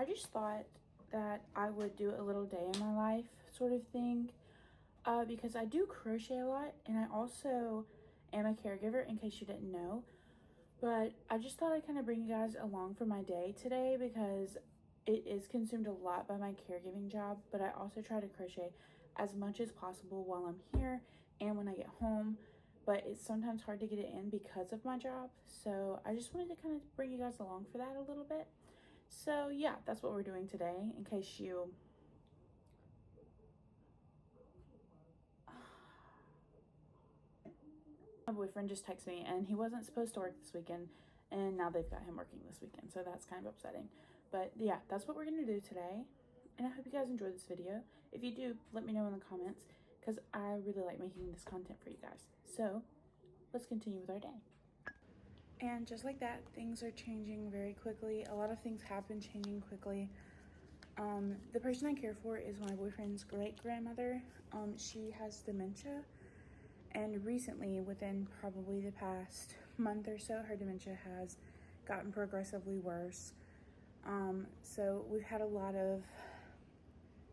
I just thought that I would do a little day in my life sort of thing, because I do crochet a lot, and I also am a caregiver, in case you didn't know. But I just thought I'd kind of bring you guys along for my day today, because it is consumed a lot by my caregiving job, but I also try to crochet as much as possible while I'm here and when I get home. But it's sometimes hard to get it in because of my job. So I just wanted to kind of bring you guys along for that a little bit. So yeah, that's what we're doing today, in case you... My boyfriend just texted me, and he wasn't supposed to work this weekend, and now they've got him working this weekend, so that's kind of upsetting. But yeah, that's what we're gonna do today, and I hope you guys enjoyed this video. If you do, let me know in the comments, because I really like making this content for you guys. So let's continue with our day. And just like that, things are changing very quickly. A lot of things have been changing quickly. The person I care for is my boyfriend's great-grandmother. She has dementia, and recently, within probably the past month or so, her dementia has gotten progressively worse. So we've had a lot of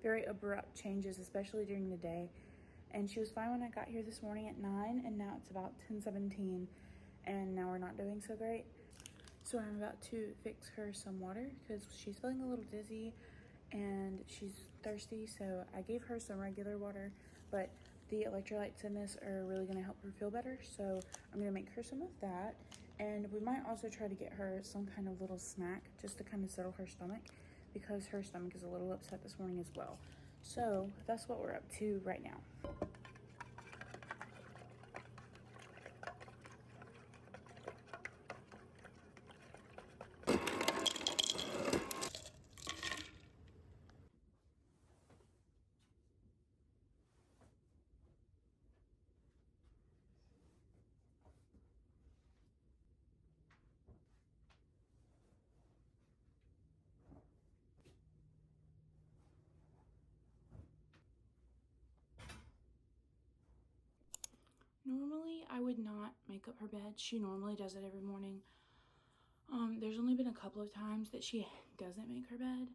very abrupt changes, especially during the day. And she was fine when I got here this morning at 9, and now it's about 10:17, and now we're not doing so great. So I'm about to fix her some water because she's feeling a little dizzy and she's thirsty. So I gave her some regular water, but the electrolytes in this are really going to help her feel better. So I'm going to make her some of that. And we might also try to get her some kind of little snack just to kind of settle her stomach, because her stomach is a little upset this morning as well. So that's what we're up to right now. Normally, I would not make up her bed. She normally does it every morning. There's only been a couple of times that she doesn't make her bed,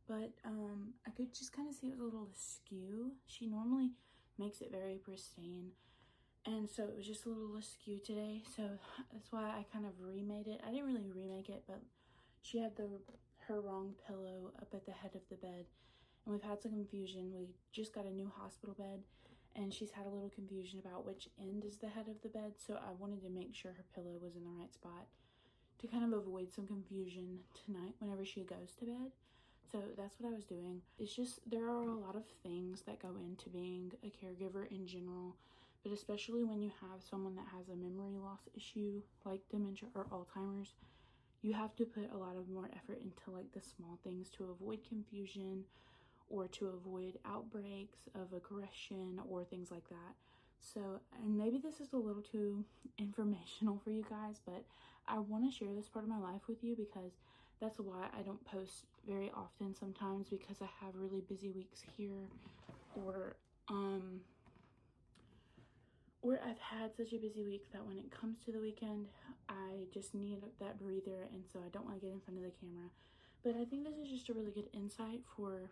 but I could just kind of see it was a little askew. She normally makes it very pristine, and so it was just a little askew today. So that's why I kind of remade it. I didn't really remake it, but she had her wrong pillow up at the head of the bed, and we've had some confusion. We just got a new hospital bed, and she's had a little confusion about which end is the head of the bed. So I wanted to make sure her pillow was in the right spot to kind of avoid some confusion tonight whenever she goes to bed. So that's what I was doing. It's just, there are a lot of things that go into being a caregiver in general, but especially when you have someone that has a memory loss issue like dementia or Alzheimer's, you have to put a lot of more effort into like the small things to avoid confusion or to avoid outbreaks of aggression or things like that. So, and maybe this is a little too informational for you guys, but I want to share this part of my life with you, because that's why I don't post very often sometimes, because I have really busy weeks here, or I've had such a busy week that when it comes to the weekend, I just need that breather, and so I don't want to get in front of the camera. But I think this is just a really good insight for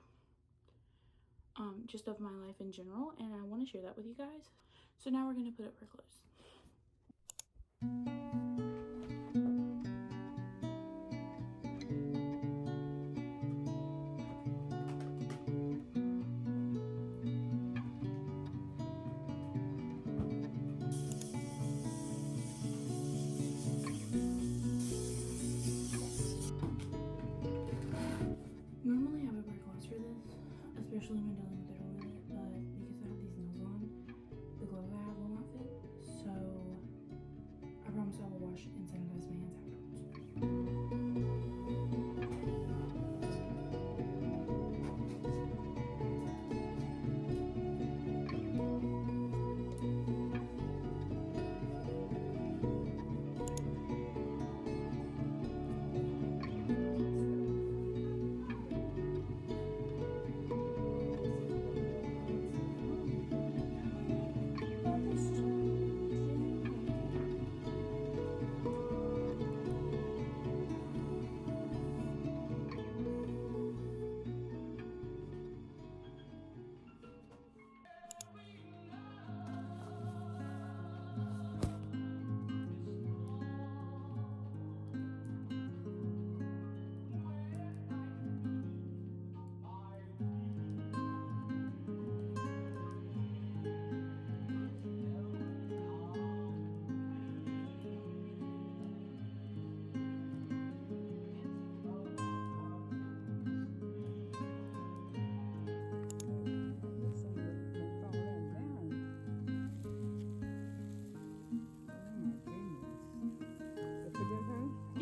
just of my life in general, and I want to share that with you guys. So now we're going to put up her clothes. Normally I would wear gloves for this, especially when dealing with the toilet, but because I have these nails on, the gloves I have will not fit. So I promise I will wash and sanitize my hands afterwards.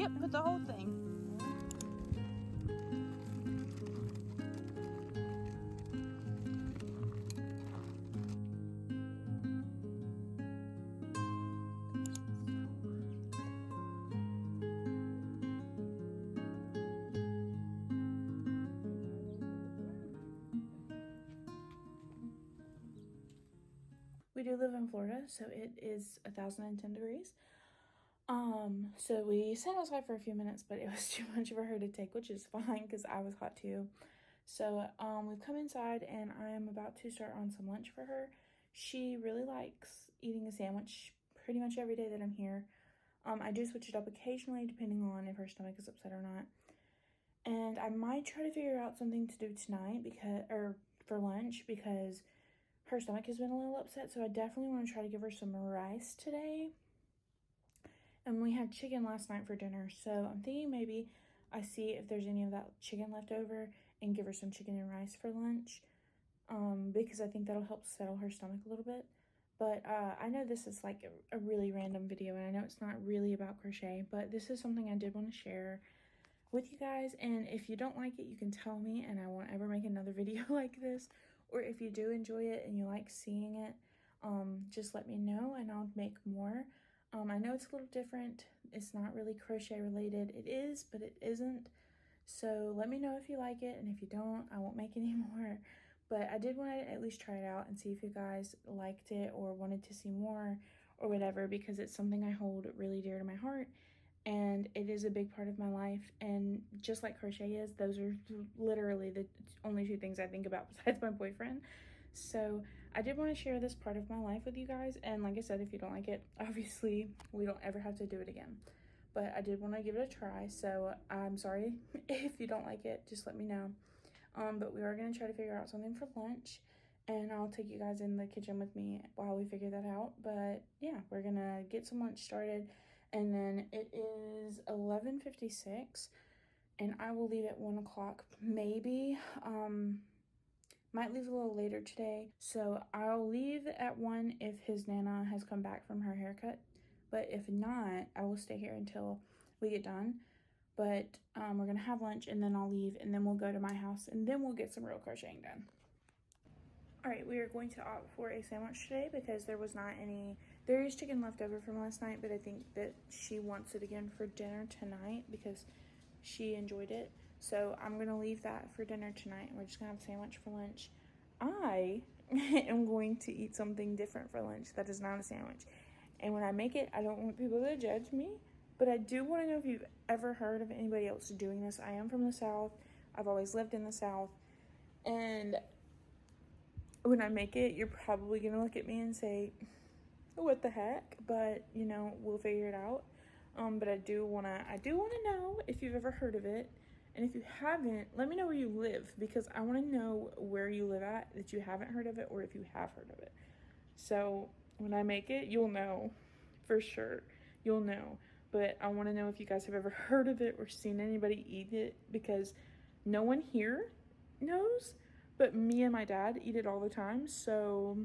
Yep, put the whole thing. We do live in Florida, so it is 1,010 degrees. So we sat outside for a few minutes, but it was too much for her to take, which is fine because I was hot too. So we've come inside and I am about to start on some lunch for her. She really likes eating a sandwich pretty much every day that I'm here. I do switch it up occasionally depending on if her stomach is upset or not. And I might try to figure out something to do tonight for lunch because her stomach has been a little upset. So I definitely want to try to give her some rice today. And we had chicken last night for dinner. So I'm thinking maybe I see if there's any of that chicken left over and give her some chicken and rice for lunch. Because I think that'll help settle her stomach a little bit. But I know this is like a really random video and I know it's not really about crochet, but this is something I did want to share with you guys. And if you don't like it, you can tell me and I won't ever make another video like this. Or if you do enjoy it and you like seeing it, just let me know and I'll make more. I know it's a little different. It's not really crochet related. It is, but it isn't. So let me know if you like it, and if you don't, I won't make any more. But I did want to at least try it out and see if you guys liked it or wanted to see more or whatever, because it's something I hold really dear to my heart and it is a big part of my life. And just like crochet is, those are literally the only two things I think about besides my boyfriend. So I did want to share this part of my life with you guys, and like I said, if you don't like it, obviously we don't ever have to do it again, but I did want to give it a try. So I'm sorry if you don't like it, just let me know. But we are going to try to figure out something for lunch, and I'll take you guys in the kitchen with me while we figure that out. But yeah, we're gonna get some lunch started, and then it is 11:56 and I will leave at 1 o'clock maybe. Might leave a little later today, so I'll leave at 1 if his Nana has come back from her haircut, but if not, I will stay here until we get done. But we're gonna have lunch and then I'll leave and then we'll go to my house and then we'll get some real crocheting done. All right, we are going to opt for a sandwich today because there was not any. There is chicken left over from last night, but I think that she wants it again for dinner tonight because she enjoyed it. So I'm gonna leave that for dinner tonight. We're just gonna have a sandwich for lunch. I am going to eat something different for lunch that is not a sandwich. And when I make it, I don't want people to judge me, but I do want to know if you've ever heard of anybody else doing this. I am from the South. I've always lived in the South. And when I make it, you're probably gonna look at me and say, what the heck? But you know, we'll figure it out. But I do wanna know if you've ever heard of it. And if you haven't, let me know where you live, because I want to know where you live at that you haven't heard of it, or if you have heard of it. So when I make it, you'll know for sure. You'll know. But I want to know if you guys have ever heard of it or seen anybody eat it, because no one here knows, but me and my dad eat it all the time. So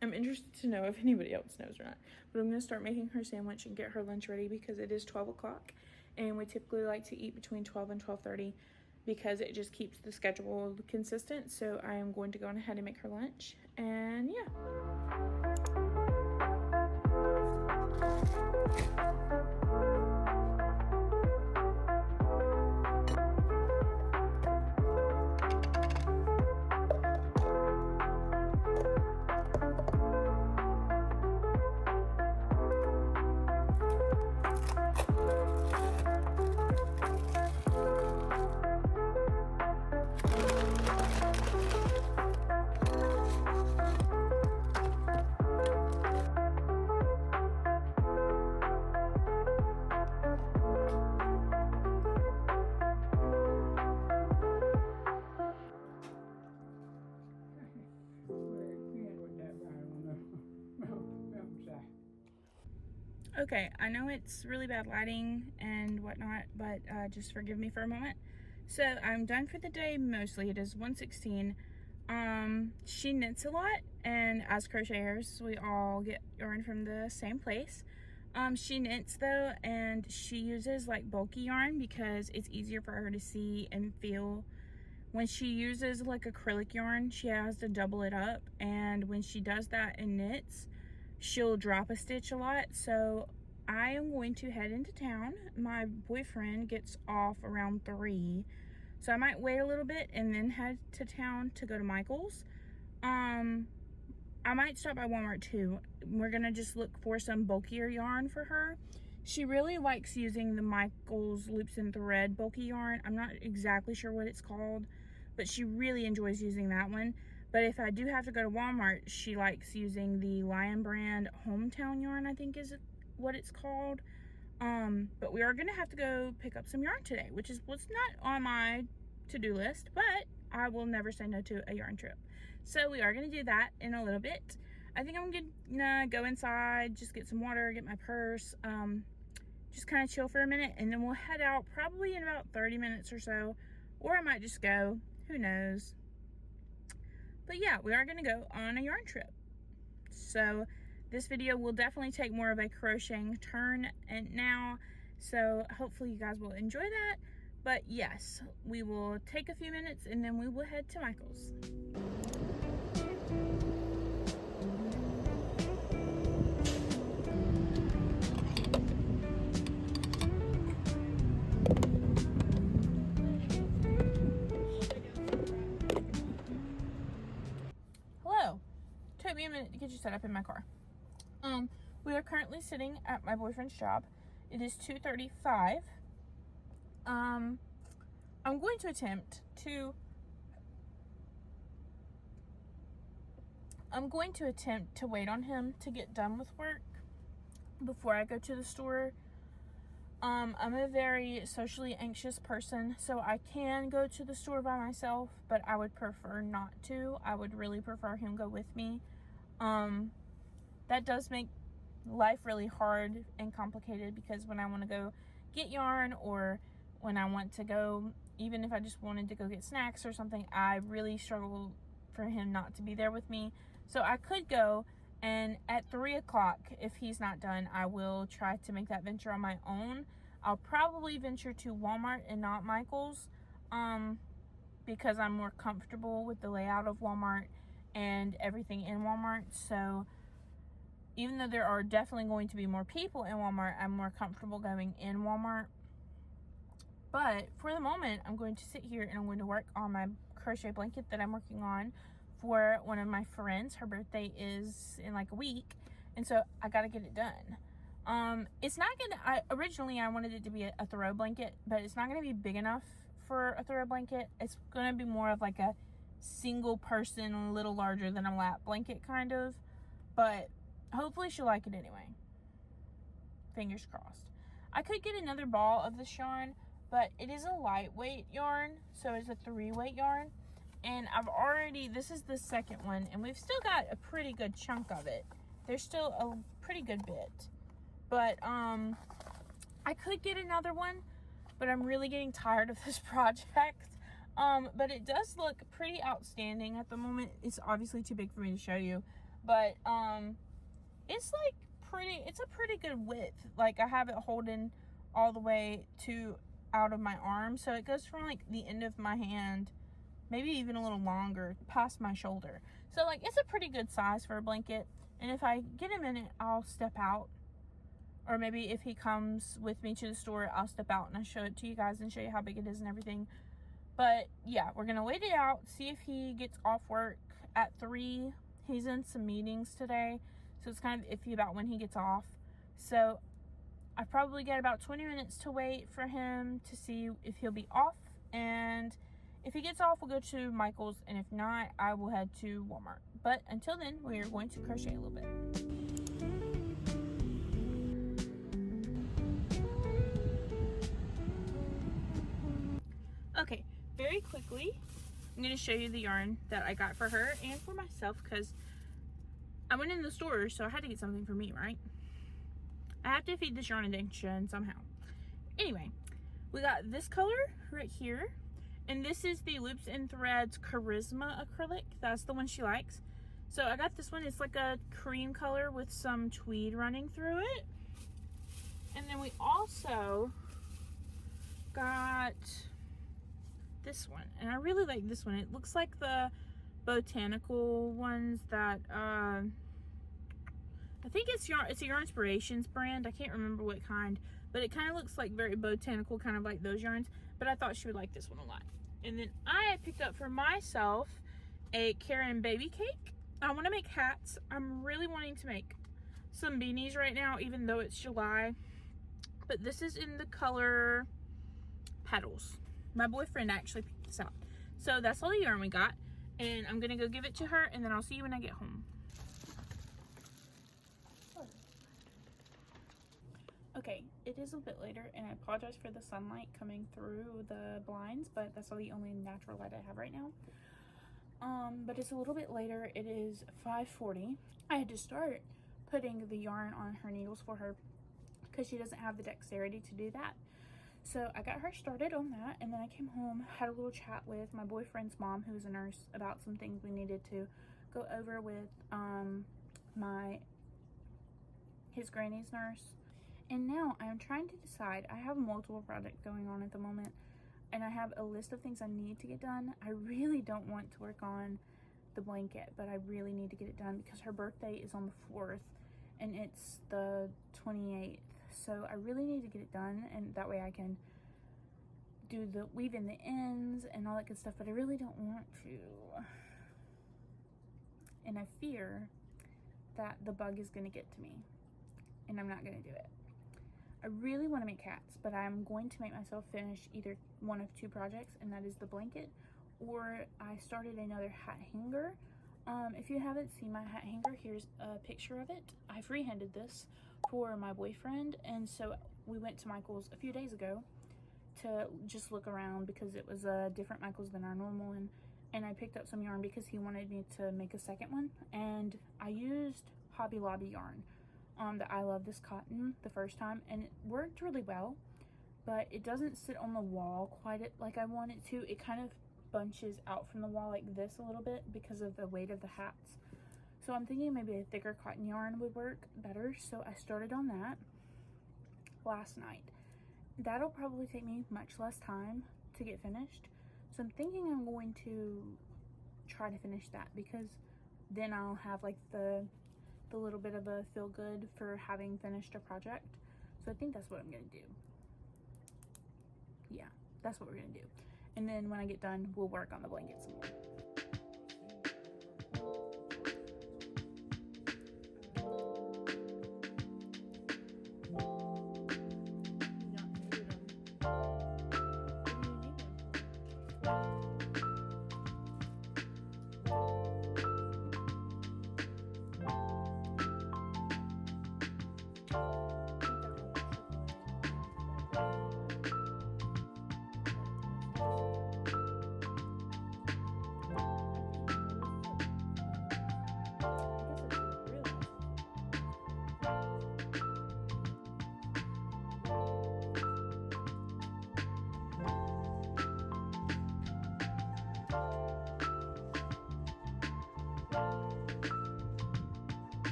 I'm interested to know if anybody else knows or not. But I'm going to start making her sandwich and get her lunch ready because it is 12 o'clock. And we typically like to eat between 12 and 12:30 because it just keeps the schedule consistent. So I am going to go on ahead and make her lunch. And yeah. Okay, I know it's really bad lighting and whatnot, but just forgive me for a moment. So I'm done for the day mostly. It is 1:16. She knits a lot, and as crocheters, we all get yarn from the same place. She knits though, and she uses like bulky yarn because it's easier for her to see and feel. When she uses like acrylic yarn, she has to double it up, and when she does that and knits, she'll drop a stitch a lot. So I am going to head into town. My boyfriend gets off around 3, so I might wait a little bit and then head to town to go to Michael's. I might stop by Walmart too. We're gonna just look for some bulkier yarn for her. She really likes using the Michael's Loops and Thread bulky yarn. I'm not exactly sure what it's called, but she really enjoys using that one. But if I do have to go to Walmart, she likes using the Lion brand Hometown yarn, I think is what it's called. But we are gonna have to go pick up some yarn today, which is what's not on my to-do list, but I will never say no to a yarn trip. So we are gonna do that in a little bit. I think I'm gonna go inside, just get some water, get my purse, just kind of chill for a minute, and then we'll head out probably in about 30 minutes or so, or I might just go, who knows. But yeah, we are gonna go on a yarn trip. So this video will definitely take more of a crocheting turn and now, so hopefully you guys will enjoy that. But yes, we will take a few minutes and then we will head to Michael's. Hello. Took me a minute to get you set up in my car. We are currently sitting at my boyfriend's job. It is 2:35. I'm going to attempt to wait on him to get done with work before I go to the store. I'm a very socially anxious person, so I can go to the store by myself, but I would prefer not to. I would really prefer him go with me. That does make life really hard and complicated, because when I want to go get yarn, or when I want to go, even if I just wanted to go get snacks or something, I really struggle for him not to be there with me. So I could go, and at 3 o'clock, if he's not done, I will try to make that venture on my own. I'll probably venture to Walmart and not Michael's, because I'm more comfortable with the layout of Walmart and everything in Walmart. So even though there are definitely going to be more people in Walmart, I'm more comfortable going in Walmart. But for the moment, I'm going to sit here and I'm going to work on my crochet blanket that I'm working on for one of my friends. Her birthday is in like a week, and so I got to get it done. It's not gonna, originally I wanted it to be a throw blanket, but it's not gonna be big enough for a throw blanket. It's gonna be more of like a single person, a little larger than a lap blanket kind of, but hopefully she'll like it anyway. Fingers crossed. I could get another ball of this yarn, but it is a lightweight yarn, so it's a 3-weight yarn, and this is the second one, and we've still got a pretty good chunk of it. There's still a pretty good bit, but I could get another one, but I'm really getting tired of this project. But it does look pretty outstanding at the moment. It's obviously too big for me to show you, but it's like it's a pretty good width. Like, I have it holding all the way to out of my arm, so it goes from like the end of my hand, maybe even a little longer, past my shoulder. So like, it's a pretty good size for a blanket. And if I get a minute, I'll step out, or maybe if he comes with me to the store, I'll step out and I'll show it to you guys and show you how big it is and everything. But yeah, we're gonna wait it out, see if he gets off work at 3. He's in some meetings today, so it's kind of iffy about when he gets off. So I probably get about 20 minutes to wait for him to see if he'll be off, and if he gets off, we'll go to Michael's, and if not, I will head to Walmart. But until then, we are going to crochet a little bit. Okay, very quickly, I'm going to show you the yarn that I got for her and for myself, because I went in the store, so I had to get something for me, right? I have to feed this yarn addiction somehow. Anyway, we got this color right here, and this is the Loops and Threads Charisma acrylic. That's the one she likes. So I got this one. It's like a cream color with some tweed running through it. And then we also got this one, and I really like this one. It looks like the botanical ones that I think it's a Yarn Inspirations brand. I can't remember what kind, but it kind of looks like very botanical, kind of like those yarns. But I thought she would like this one a lot. And then I picked up for myself a Karen baby cake. I want to make hats. I'm really wanting to make some beanies right now, even though it's July. But this is in the color Petals. My boyfriend actually picked this out. So that's all the yarn we got. And I'm going to go give it to her, and then I'll see you when I get home. Okay, it is a bit later, and I apologize for the sunlight coming through the blinds, but that's the only natural light I have right now. But it's a little bit later. It is 5:40. I had to start putting the yarn on her needles for her because she doesn't have the dexterity to do that. So I got her started on that, and then I came home, had a little chat with my boyfriend's mom, who's a nurse, about some things we needed to go over with his granny's nurse. And now I'm trying to decide. I have multiple projects going on at the moment, and I have a list of things I need to get done. I really don't want to work on the blanket, but I really need to get it done because her birthday is on the 4th and it's the 28th. So I really need to get it done, and that way I can do the weave in the ends and all that good stuff, but I really don't want to. And I fear that the bug is going to get to me and I'm not going to do it. I really want to make hats, but I'm going to make myself finish either one of two projects, and that is the blanket, or I started another hat hanger. If you haven't seen my hat hanger, here's a picture of it. I freehanded this for my boyfriend, and so we went to Michael's a few days ago to just look around because it was a different Michael's than our normal one, and I picked up some yarn because he wanted me to make a second one, and I used Hobby Lobby yarn. That I Love This Cotton the first time, and it worked really well, but it doesn't sit on the wall quite like I want it to. It kind of bunches out from the wall like this a little bit because of the weight of the hats. So I'm thinking maybe a thicker cotton yarn would work better, so I started on that last night. That'll probably take me much less time to get finished, so I'm thinking I'm going to try to finish that because then I'll have like the little bit of a feel good for having finished a project. So I think that's what I'm gonna do. Yeah, that's what we're gonna do. And then when I get done, we'll work on the blanket some more.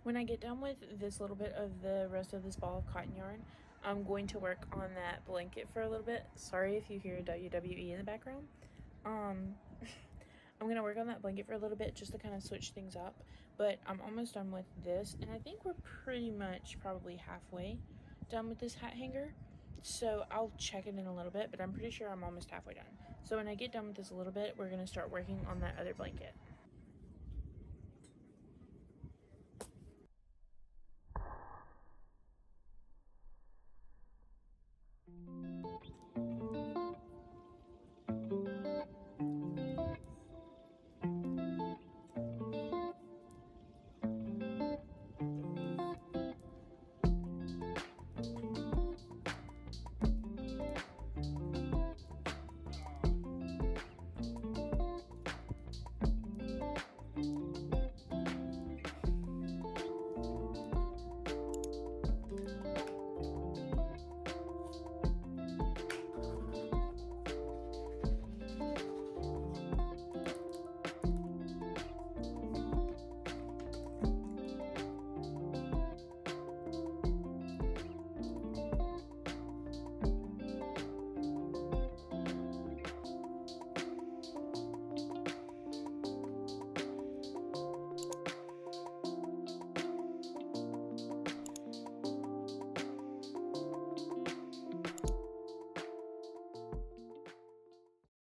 When I get done with this little bit of the rest of this ball of cotton yarn, I'm going to work on that blanket for a little bit. Sorry if you hear WWE in the background. I'm going to work on that blanket for a little bit just to kind of switch things up. But I'm almost done with this, and I think we're pretty much probably halfway done with this hat hanger. So I'll check it in a little bit, but I'm pretty sure I'm almost halfway done. So when I get done with this a little bit, we're going to start working on that other blanket.